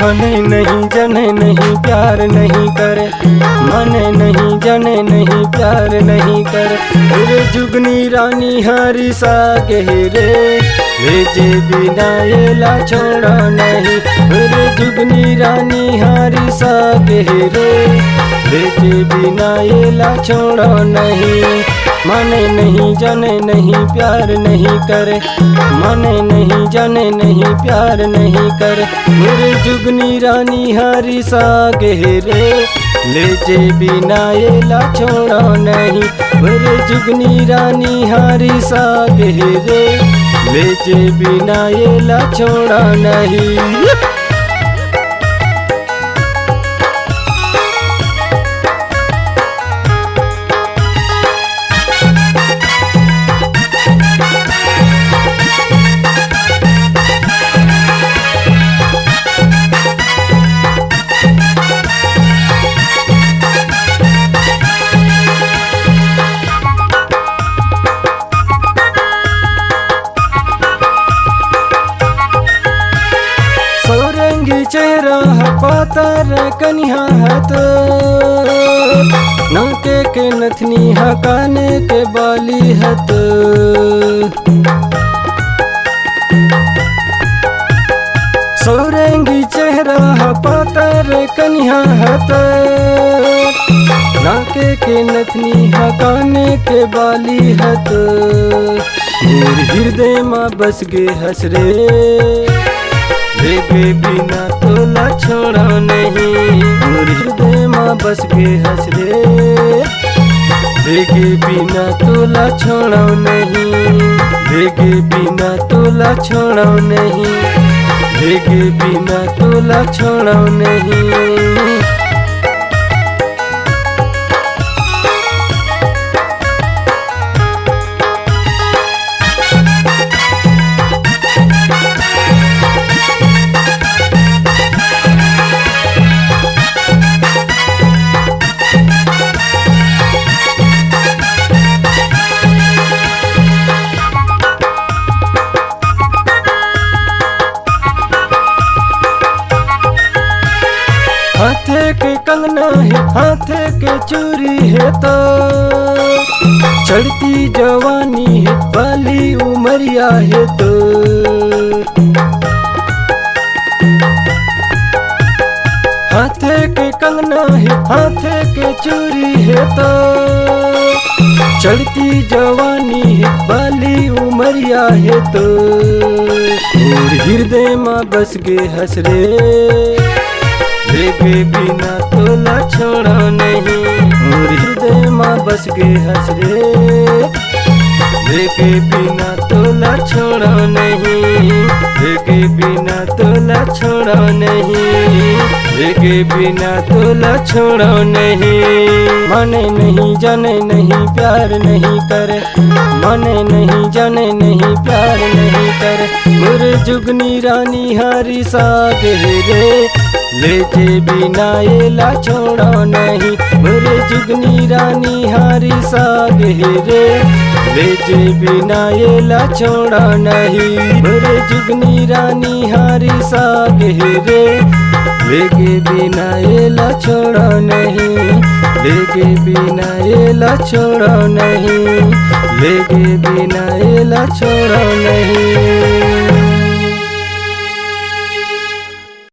माने नहीं जाने नहीं प्यार नहीं करे, माने नहीं जाने नहीं प्यार नहीं करे। रे जुगनी रानी हारी सा गहरे भेजे बिना येला छोड़ा नहीं। रे जुगनी रानी हारी सा गहरे भेजे बिना येला छोड़ा नहीं। माने नहीं जाने नहीं प्यार नहीं करे, माने नहीं जाने नहीं प्यार नहीं करे। मेरे जुगनी रानी हारी सा गहरे ले जे बिना येला छोड़ा नहीं। मेरे जुगनी रानी हारी सा गहरे ले जे बिना येला छोड़ा नहीं। चेहरा पातर कन्या हाथ नाके के नथनी हकाने के बाली हत। सौरंगी चेहरा पातर कन्या हाथ नाके के नथनी हकाने के बाली हत। मोर हृदय माँ बस गे हसरे भेगे बिना तोला छोड़ा नहीं। मोर हृदय माँ बस गे हसरे भेगे बिना तोला छोड़ा नहीं। भेगे बिना तोला छोड़ा नहीं। भेगे बिना तोला छोड़ा नहीं। हाथे के कंगना है हाथे के चूरी है तो चढ़ती जवानी है बाली उमरिया है तो। हाथे के कंगना है हाथे के चूरी है तो चढ़ती जवानी है बाली उमरिया है तो। और हृदय माँ बस गे हसरे भेगे बिना तोला छोड़ा नहीं। मोर हृदय माँ बस गे हसरे भेगे बिना तोला छोड़ा नहीं। भेगे बिना तोला छोड़ा नहीं। भेगे बिना तोला छोड़ा नहीं। माने नहीं जाने नहीं प्यार नहीं करे, माने नहीं जाने नहीं प्यार नहीं करे। मोर जुगनी रानी हारी सा गहरे ले जे बिना येला छोड़ा नहीं। मोरे जुगनी रानी हारी सा गहरे ले जे बिना येला छोड़ा नहीं। मोरे जुगनी रानी हारी सा गहरे लेगे बिना येला छोड़ा नहीं। लेगे बिना येला छोड़ा नहीं। लेगे बिना येला छोड़ा नहीं।